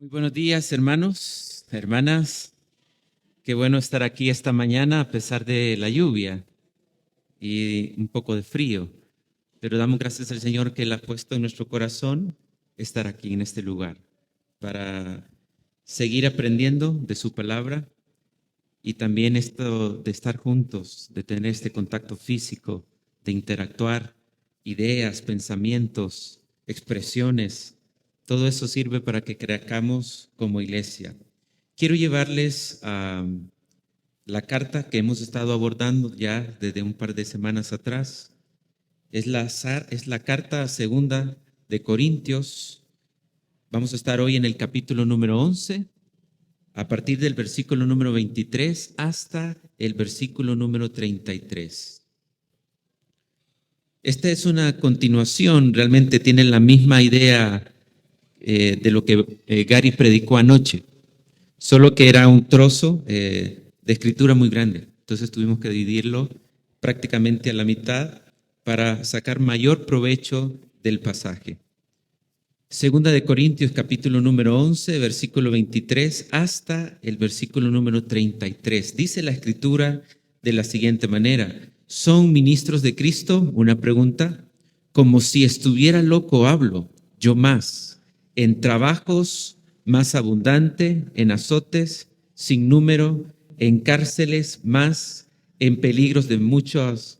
Muy buenos días, hermanos, hermanas. Qué bueno estar aquí esta mañana a pesar de la lluvia y un poco de frío. Pero damos gracias al Señor que Él ha puesto en nuestro corazón estar aquí en este lugar para seguir aprendiendo de su palabra y también esto de estar juntos, de tener este contacto físico, de interactuar, ideas, pensamientos, expresiones. Todo eso sirve para que crezcamos como iglesia. Quiero llevarles a la carta que hemos estado abordando ya desde un par de semanas atrás. Es la carta segunda de Corintios. Vamos a estar hoy en el capítulo número 11, a partir del versículo número 23 hasta el versículo número 33. Esta es una continuación, realmente tiene la misma idea de lo que Gary predicó anoche, solo que era un trozo de escritura muy grande. Entonces tuvimos que dividirlo prácticamente a la mitad para sacar mayor provecho del pasaje. Segunda de Corintios, capítulo número 11, versículo 23 hasta el versículo número 33. Dice la escritura de la siguiente manera: ¿son ministros de Cristo? Una pregunta. Como si estuviera loco hablo, yo más. En trabajos más abundante, en azotes sin número, en cárceles más, en peligros de muchas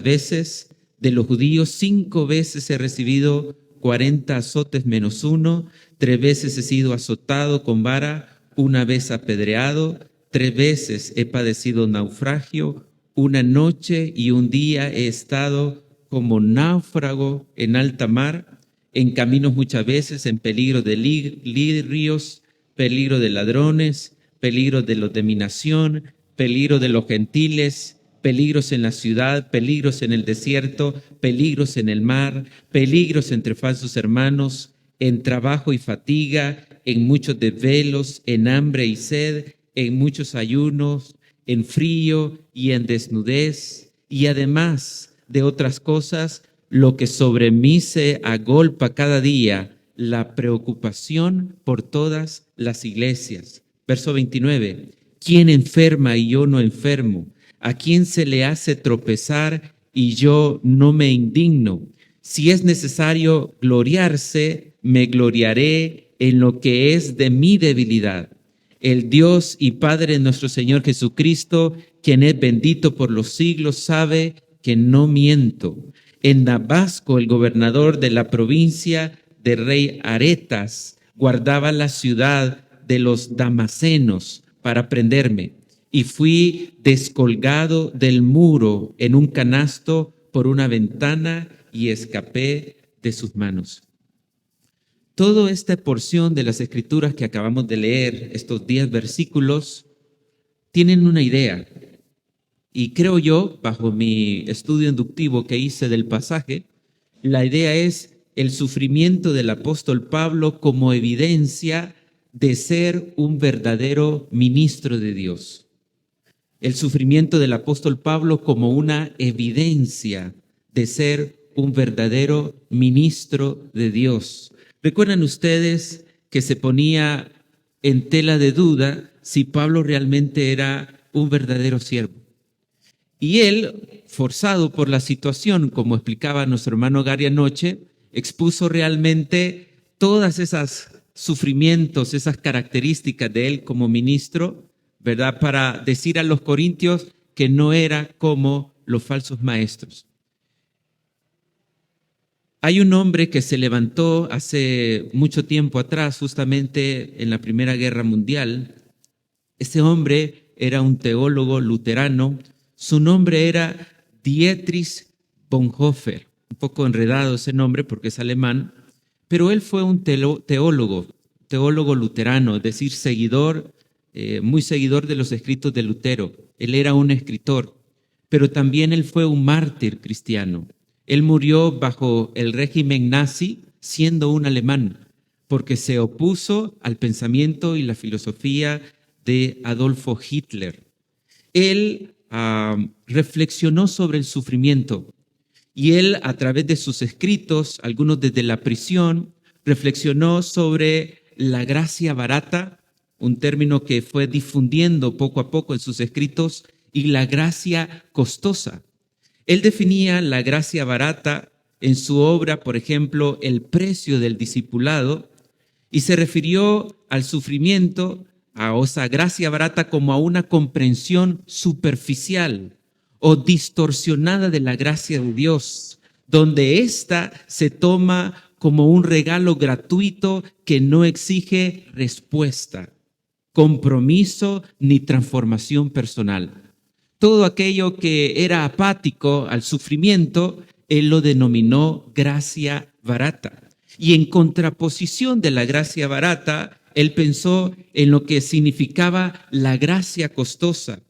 veces. De los judíos 5 veces he recibido 40 azotes menos 1, 3 veces he sido azotado con vara, 1 vez apedreado, 3 veces he padecido naufragio, 1 noche y 1 día he estado como náufrago en alta mar, en caminos muchas veces, en peligro de ríos, peligro de ladrones, peligro de los de mi nación, peligro de los gentiles, peligros en la ciudad, peligros en el desierto, peligros en el mar, peligros entre falsos hermanos, en trabajo y fatiga, en muchos desvelos, en hambre y sed, en muchos ayunos, en frío y en desnudez, y además de otras cosas, lo que sobre mí se agolpa cada día, la preocupación por todas las iglesias. Verso 29, ¿quién enferma y yo no enfermo? ¿A quién se le hace tropezar y yo no me indigno? Si es necesario gloriarse, me gloriaré en lo que es de mi debilidad. El Dios y Padre de nuestro Señor Jesucristo, quien es bendito por los siglos, sabe que no miento. En Damasco, el gobernador de la provincia de rey Aretas guardaba la ciudad de los damasenos para prenderme. Y fui descolgado del muro en un canasto por una ventana y escapé de sus manos. Toda esta porción de las escrituras que acabamos de leer, estos 10 versículos, tienen una idea. Y creo yo, bajo mi estudio inductivo que hice del pasaje, la idea es el sufrimiento del apóstol Pablo como evidencia de ser un verdadero ministro de Dios. El sufrimiento del apóstol Pablo como una evidencia de ser un verdadero ministro de Dios. ¿Recuerdan ustedes que se ponía en tela de duda si Pablo realmente era un verdadero siervo? Y él, forzado por la situación, como explicaba nuestro hermano Gary anoche, expuso realmente todas esas sufrimientos, esas características de él como ministro, ¿verdad? Para decir a los corintios que no era como los falsos maestros. Hay un hombre que se levantó hace mucho tiempo atrás, justamente en la Primera Guerra Mundial. Ese hombre era un teólogo luterano. Su nombre era Dietrich Bonhoeffer. Un poco enredado ese nombre porque es alemán, pero él fue un teólogo luterano, es decir, muy seguidor de los escritos de Lutero. Él era un escritor, pero también él fue un mártir cristiano. Él murió bajo el régimen nazi siendo un alemán, porque se opuso al pensamiento y la filosofía de Adolfo Hitler. Él reflexionó sobre el sufrimiento y él, a través de sus escritos, algunos desde la prisión, reflexionó sobre la gracia barata, un término que fue difundiendo poco a poco en sus escritos, y la gracia costosa. Él definía la gracia barata en su obra, por ejemplo, El precio del discipulado, y se refirió al sufrimiento, a esa gracia barata, como a una comprensión superficial o distorsionada de la gracia de Dios, donde ésta se toma como un regalo gratuito que no exige respuesta, compromiso ni transformación personal. Todo aquello que era apático al sufrimiento, él lo denominó gracia barata. Y en contraposición de la gracia barata, él pensó en lo que significaba la gracia costosa.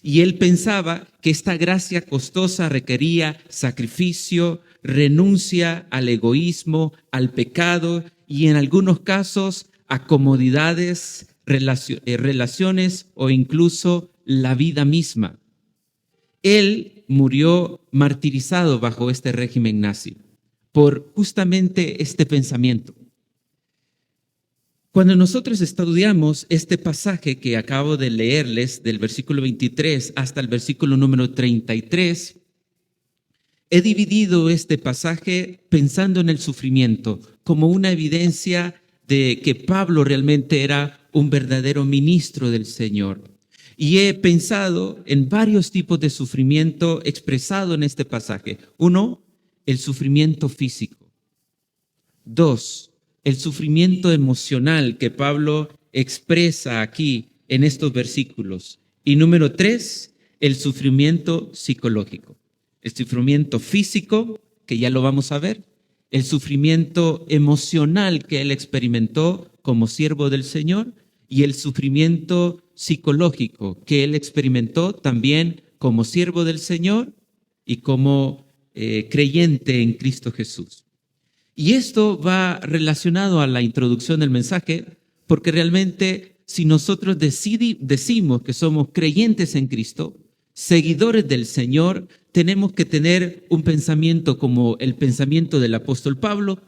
Y él pensaba que esta gracia costosa requería sacrificio, renuncia al egoísmo, al pecado y en algunos casos a comodidades, relaciones o incluso la vida misma. Él murió martirizado bajo este régimen nazi por justamente este pensamiento. Cuando nosotros estudiamos este pasaje que acabo de leerles, del versículo 23 hasta el versículo número 33, he dividido este pasaje pensando en el sufrimiento como una evidencia de que Pablo realmente era un verdadero ministro del Señor. Y he pensado en varios tipos de sufrimiento expresado en este pasaje. 1, el sufrimiento físico. 2, el sufrimiento emocional que Pablo expresa aquí en estos versículos. Y número 3, el sufrimiento psicológico. El sufrimiento físico, que ya lo vamos a ver. El sufrimiento emocional que él experimentó como siervo del Señor. Y el sufrimiento psicológico que él experimentó también como siervo del Señor y como creyente en Cristo Jesús. Y esto va relacionado a la introducción del mensaje, porque realmente si nosotros decimos que somos creyentes en Cristo, seguidores del Señor, tenemos que tener un pensamiento como el pensamiento del apóstol Pablo,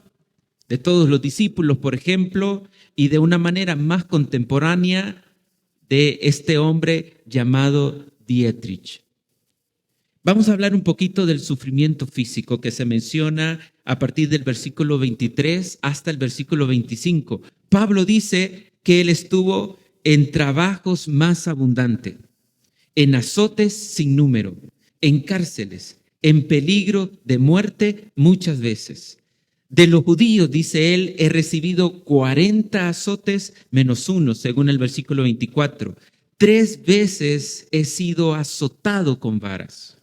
de todos los discípulos, por ejemplo, y de una manera más contemporánea de este hombre llamado Dietrich. Vamos a hablar un poquito del sufrimiento físico que se menciona a partir del versículo 23 hasta el versículo 25. Pablo dice que él estuvo en trabajos más abundantes, en azotes sin número, en cárceles, en peligro de muerte muchas veces. De los judíos, dice él, he recibido 40 azotes menos uno, según el versículo 24. 3 veces he sido azotado con varas,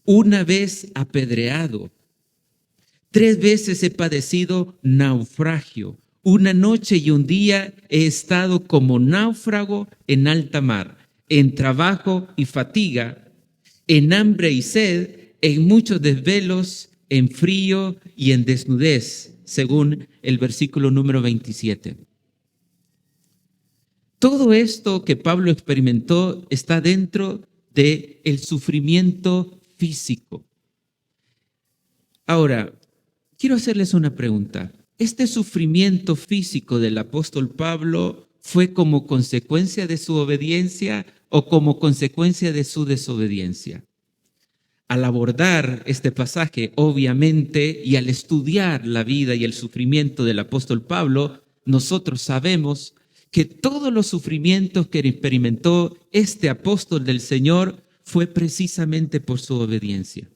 una vez apedreado. 3 veces he padecido naufragio. Una noche y un día he estado como náufrago en alta mar, en trabajo y fatiga, en hambre y sed, en muchos desvelos, en frío y en desnudez, según el versículo número 27. Todo esto que Pablo experimentó está dentro del sufrimiento físico. Ahora, quiero hacerles una pregunta. ¿Este sufrimiento físico del apóstol Pablo fue como consecuencia de su obediencia o como consecuencia de su desobediencia? Al abordar este pasaje, obviamente, y al estudiar la vida y el sufrimiento del apóstol Pablo, nosotros sabemos que todos los sufrimientos que experimentó este apóstol del Señor fue precisamente por su obediencia.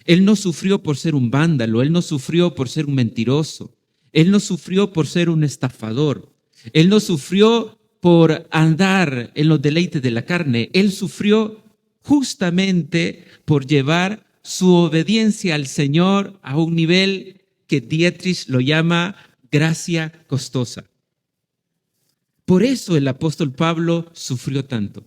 Él no sufrió por ser un vándalo, él no sufrió por ser un mentiroso, él no sufrió por ser un estafador, él no sufrió por andar en los deleites de la carne, él sufrió justamente por llevar su obediencia al Señor a un nivel que Dietrich lo llama gracia costosa. Por eso el apóstol Pablo sufrió tanto.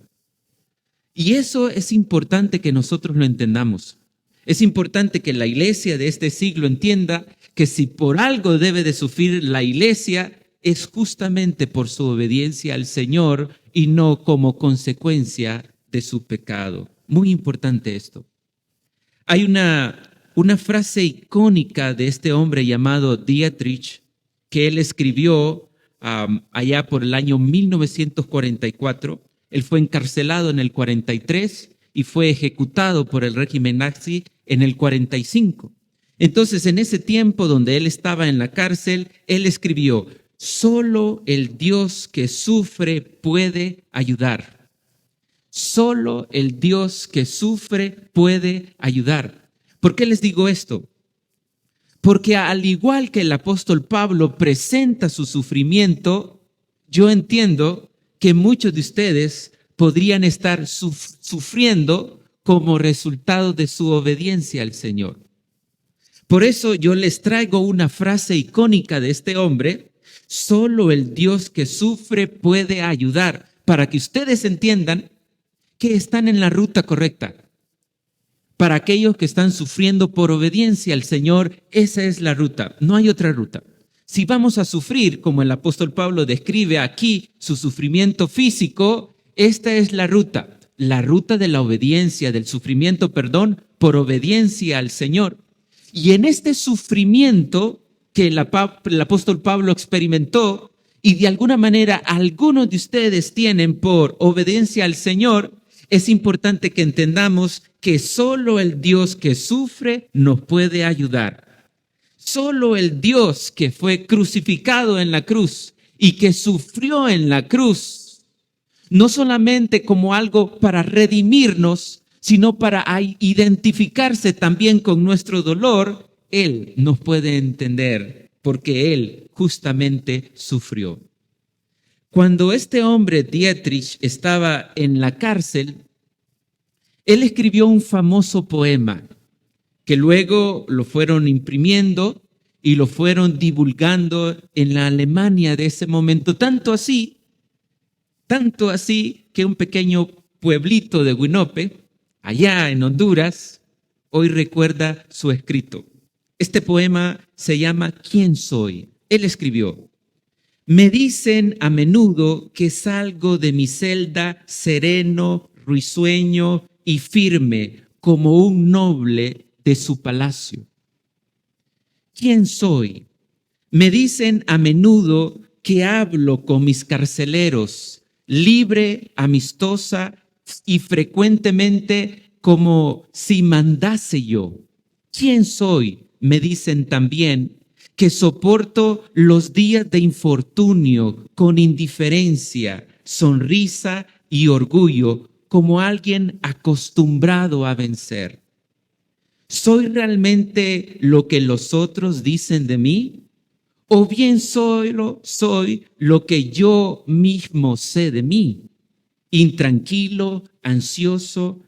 Y eso es importante que nosotros lo entendamos. Es importante que la iglesia de este siglo entienda que si por algo debe de sufrir la iglesia es justamente por su obediencia al Señor y no como consecuencia de su pecado. Muy importante esto. Hay una frase icónica de este hombre llamado Dietrich que él escribió allá por el año 1944. Él fue encarcelado en el 43 y fue ejecutado por el régimen nazi en el 45. Entonces, en ese tiempo donde él estaba en la cárcel, él escribió: solo el Dios que sufre puede ayudar. Solo el Dios que sufre puede ayudar. ¿Por qué les digo esto? Porque al igual que el apóstol Pablo presenta su sufrimiento, yo entiendo que muchos de ustedes podrían estar sufriendo como resultado de su obediencia al Señor. Por eso yo les traigo una frase icónica de este hombre: solo el Dios que sufre puede ayudar, para que ustedes entiendan que están en la ruta correcta. Para aquellos que están sufriendo por obediencia al Señor, esa es la ruta, no hay otra ruta. Si vamos a sufrir, como el apóstol Pablo describe aquí su sufrimiento físico, esta es la ruta de la obediencia, del sufrimiento, por obediencia al Señor. Y en este sufrimiento que el apóstol Pablo experimentó, y de alguna manera algunos de ustedes tienen por obediencia al Señor, es importante que entendamos que solo el Dios que sufre nos puede ayudar. Solo el Dios que fue crucificado en la cruz y que sufrió en la cruz, no solamente como algo para redimirnos, sino para identificarse también con nuestro dolor, Él nos puede entender porque Él justamente sufrió. Cuando este hombre, Dietrich, estaba en la cárcel, él escribió un famoso poema que luego lo fueron imprimiendo y lo fueron divulgando en la Alemania de ese momento. Tanto así que un pequeño pueblito de Winope, allá en Honduras, hoy recuerda su escrito. Este poema se llama ¿Quién soy? Él escribió: me dicen a menudo que salgo de mi celda sereno, risueño y firme como un noble de su palacio. ¿Quién soy? Me dicen a menudo que hablo con mis carceleros, libre, amistosa y frecuentemente como si mandase yo. ¿Quién soy? Me dicen también que soporto los días de infortunio con indiferencia, sonrisa y orgullo, como alguien acostumbrado a vencer. ¿Soy realmente lo que los otros dicen de mí? ¿O bien soy lo que yo mismo sé de mí? Intranquilo, ansioso,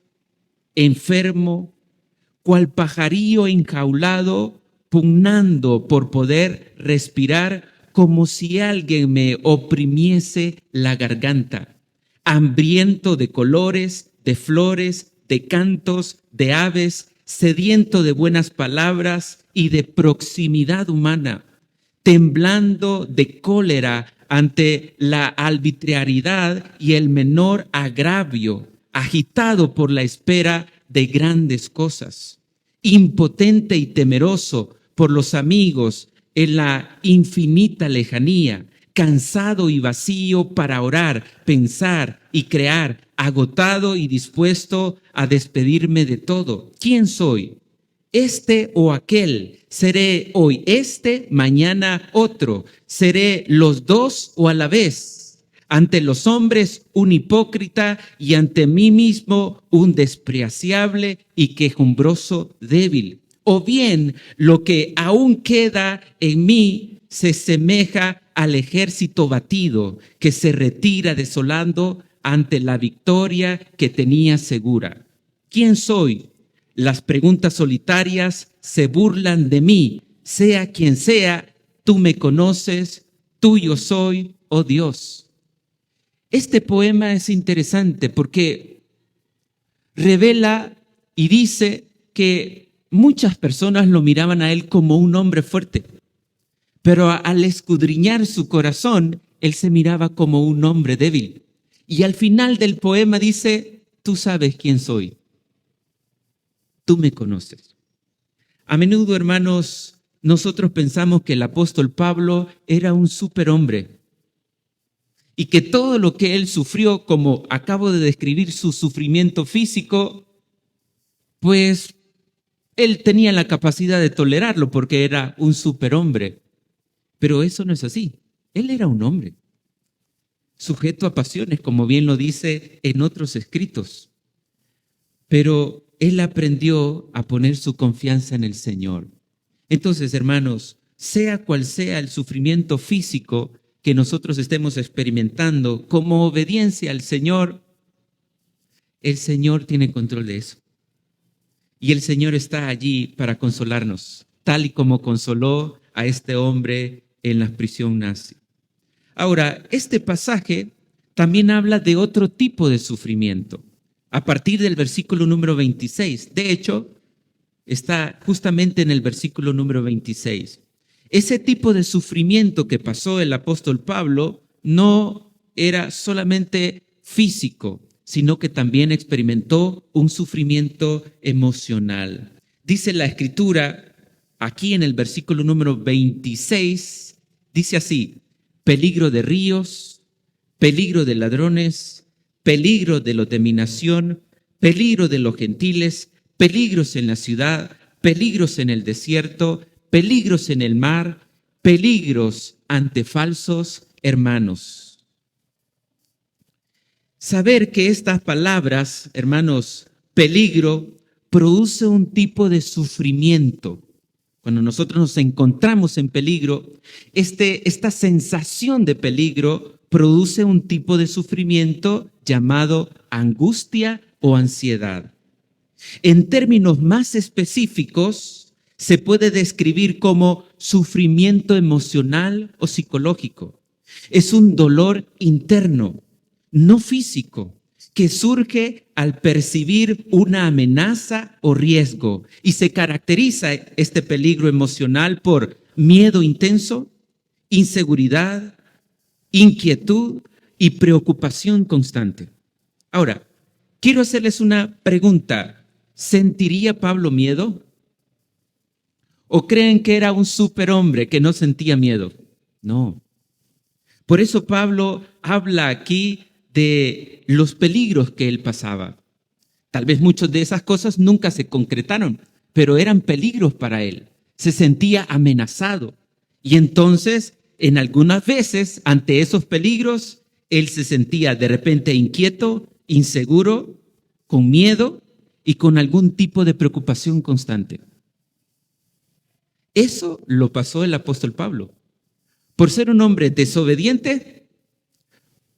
enfermo, cual pajarillo enjaulado, pugnando por poder respirar, como si alguien me oprimiese la garganta, hambriento de colores, de flores, de cantos, de aves, sediento de buenas palabras y de proximidad humana, temblando de cólera ante la arbitrariedad y el menor agravio, agitado por la espera de grandes cosas, impotente y temeroso por los amigos en la infinita lejanía, cansado y vacío para orar, pensar y crear, agotado y dispuesto a despedirme de todo. ¿Quién soy? ¿Este o aquel? ¿Seré hoy este, mañana otro? ¿Seré los dos o a la vez? Ante los hombres un hipócrita y ante mí mismo un despreciable y quejumbroso débil. O bien lo que aún queda en mí se semeja al ejército batido que se retira desolando ante la victoria que tenía segura. ¿Quién soy? Las preguntas solitarias se burlan de mí. Sea quien sea, tú me conoces, tuyo soy, oh Dios. Este poema es interesante porque revela y dice que muchas personas lo miraban a él como un hombre fuerte, pero al escudriñar su corazón, él se miraba como un hombre débil. Y al final del poema dice: tú sabes quién soy, tú me conoces. A menudo, hermanos, nosotros pensamos que el apóstol Pablo era un superhombre, y que todo lo que él sufrió, como acabo de describir su sufrimiento físico, pues él tenía la capacidad de tolerarlo porque era un superhombre. Pero eso no es así. Él era un hombre, sujeto a pasiones, como bien lo dice en otros escritos. Pero él aprendió a poner su confianza en el Señor. Entonces, hermanos, sea cual sea el sufrimiento físico que nosotros estemos experimentando, como obediencia al Señor, el Señor tiene control de eso. Y el Señor está allí para consolarnos, tal y como consoló a este hombre en la prisión nazi. Ahora, este pasaje también habla de otro tipo de sufrimiento, a partir del versículo número 26. De hecho, está justamente en el versículo número 26. Ese tipo de sufrimiento que pasó el apóstol Pablo no era solamente físico, sino que también experimentó un sufrimiento emocional. Dice la Escritura, aquí en el versículo número 26, dice así: peligro de ríos, peligro de ladrones, peligro de los de mi nación, peligro de los gentiles, peligros en la ciudad, peligros en el desierto, peligros en el mar, peligros ante falsos hermanos. Saber que estas palabras, hermanos, peligro, produce un tipo de sufrimiento. Cuando nosotros nos encontramos en peligro, esta sensación de peligro produce un tipo de sufrimiento llamado angustia o ansiedad. En términos más específicos, se puede describir como sufrimiento emocional o psicológico. Es un dolor interno, no físico, que surge al percibir una amenaza o riesgo, y se caracteriza este peligro emocional por miedo intenso, inseguridad, inquietud y preocupación constante. Ahora, quiero hacerles una pregunta. ¿Sentiría Pablo miedo? ¿O creen que era un superhombre que no sentía miedo? No. Por eso Pablo habla aquí de los peligros que él pasaba. Tal vez muchas de esas cosas nunca se concretaron, pero eran peligros para él. Se sentía amenazado. Y entonces, en algunas veces, ante esos peligros, él se sentía de repente inquieto, inseguro, con miedo y con algún tipo de preocupación constante. Eso lo pasó el apóstol Pablo. ¿Por ser un hombre desobediente?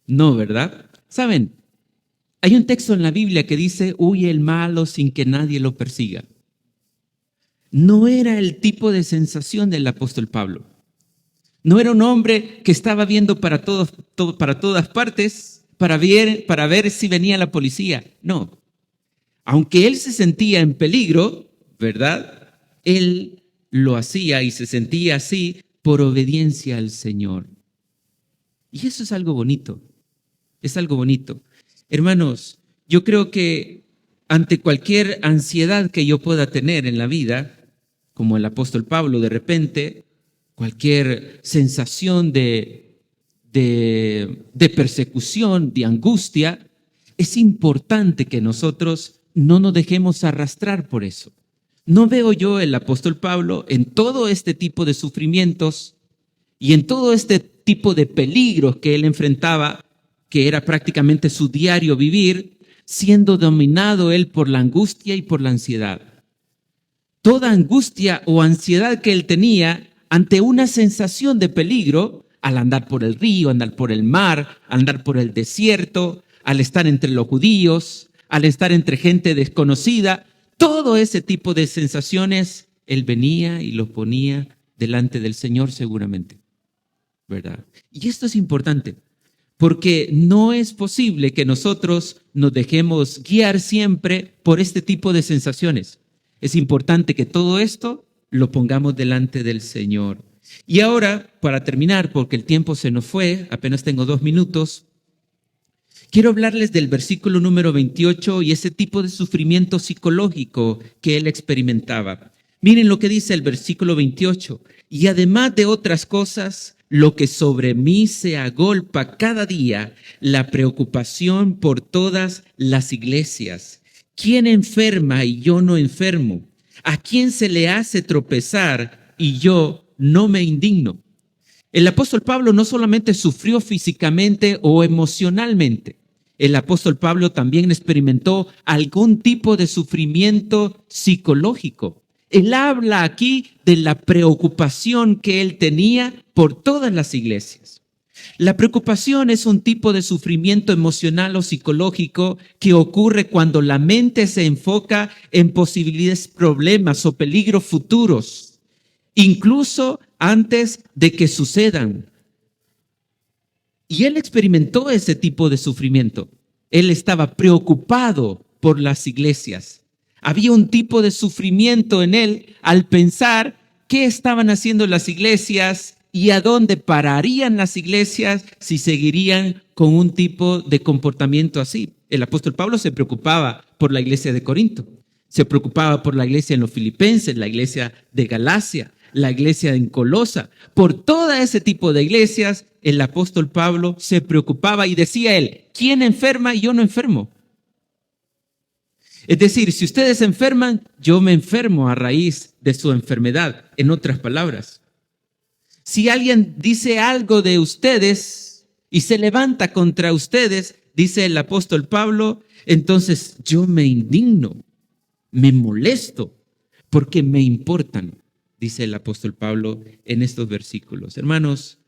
No, ¿verdad? ¿Saben? Hay un texto en la Biblia que dice: huye el malo sin que nadie lo persiga. No era el tipo de sensación del apóstol Pablo. No era un hombre que estaba viendo para todas partes para ver si venía la policía. No. Aunque él se sentía en peligro, ¿verdad? Él lo hacía y se sentía así por obediencia al Señor. Y eso es algo bonito. Es algo bonito. Hermanos, yo creo que ante cualquier ansiedad que yo pueda tener en la vida, como el apóstol Pablo de repente, cualquier sensación de persecución, de angustia, es importante que nosotros no nos dejemos arrastrar por eso. ¿No veo yo el apóstol Pablo en todo este tipo de sufrimientos y en todo este tipo de peligros que él enfrentaba, que era prácticamente su diario vivir, siendo dominado él por la angustia y por la ansiedad? Toda angustia o ansiedad que él tenía ante una sensación de peligro, al andar por el río, andar por el mar, andar por el desierto, al estar entre los judíos, al estar entre gente desconocida, todo ese tipo de sensaciones, él venía y los ponía delante del Señor seguramente, ¿verdad? Y esto es importante, porque no es posible que nosotros nos dejemos guiar siempre por este tipo de sensaciones. Es importante que todo esto lo pongamos delante del Señor. Y ahora, para terminar, porque el tiempo se nos fue, apenas tengo 2 minutos, quiero hablarles del versículo número 28 y ese tipo de sufrimiento psicológico que él experimentaba. Miren lo que dice el versículo 28. Y además de otras cosas, lo que sobre mí se agolpa cada día, la preocupación por todas las iglesias. ¿Quién enferma y yo no enfermo? ¿A quién se le hace tropezar y yo no me indigno? El apóstol Pablo no solamente sufrió físicamente o emocionalmente, el apóstol Pablo también experimentó algún tipo de sufrimiento psicológico. Él habla aquí de la preocupación que él tenía por todas las iglesias. La preocupación es un tipo de sufrimiento emocional o psicológico que ocurre cuando la mente se enfoca en posibles problemas o peligros futuros, incluso antes de que sucedan. Y él experimentó ese tipo de sufrimiento. Él estaba preocupado por las iglesias. Había un tipo de sufrimiento en él al pensar qué estaban haciendo las iglesias y a dónde pararían las iglesias si seguirían con un tipo de comportamiento así. El apóstol Pablo se preocupaba por la iglesia de Corinto, se preocupaba por la iglesia en los Filipenses, la iglesia de Galacia, la iglesia en Colosa. Por todo ese tipo de iglesias, el apóstol Pablo se preocupaba y decía él, ¿quién enferma y yo no enfermo? Es decir, si ustedes enferman, yo me enfermo a raíz de su enfermedad. En otras palabras, si alguien dice algo de ustedes y se levanta contra ustedes, dice el apóstol Pablo, entonces yo me indigno, me molesto, porque me importan, dice el apóstol Pablo en estos versículos. Hermanos,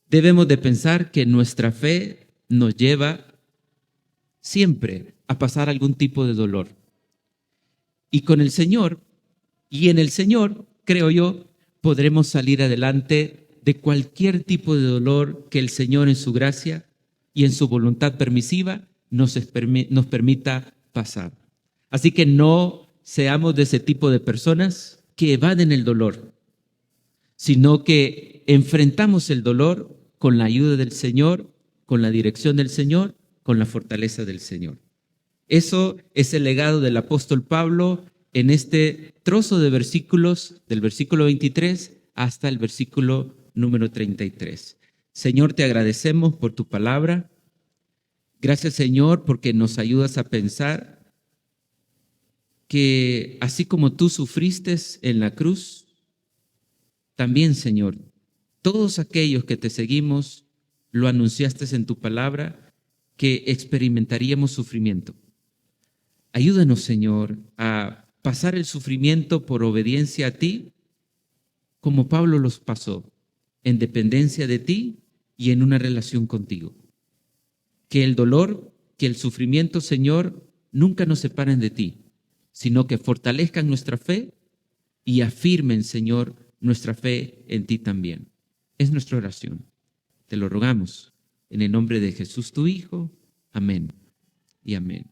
debemos de pensar que nuestra fe nos lleva siempre a pasar algún tipo de dolor. Y con el Señor, y en el Señor, creo yo, podremos salir adelante de cualquier tipo de dolor que el Señor en su gracia y en su voluntad permisiva nos permita pasar. Así que no seamos de ese tipo de personas que evaden el dolor, sino que enfrentamos el dolor con la ayuda del Señor, con la dirección del Señor, con la fortaleza del Señor. Eso es el legado del apóstol Pablo en este trozo de versículos, del versículo 23 hasta el versículo número 33. Señor, te agradecemos por tu palabra. Gracias, Señor, porque nos ayudas a pensar que así como tú sufriste en la cruz, también, Señor, todos aquellos que te seguimos, lo anunciaste en tu palabra, que experimentaríamos sufrimiento. Ayúdanos, Señor, a pasar el sufrimiento por obediencia a ti, como Pablo los pasó, en dependencia de ti y en una relación contigo. Que el dolor, que el sufrimiento, Señor, nunca nos separen de ti, sino que fortalezcan nuestra fe y afirmen, Señor, nuestra fe en ti también. Es nuestra oración. Te lo rogamos en el nombre de Jesús, tu Hijo. Amén y amén.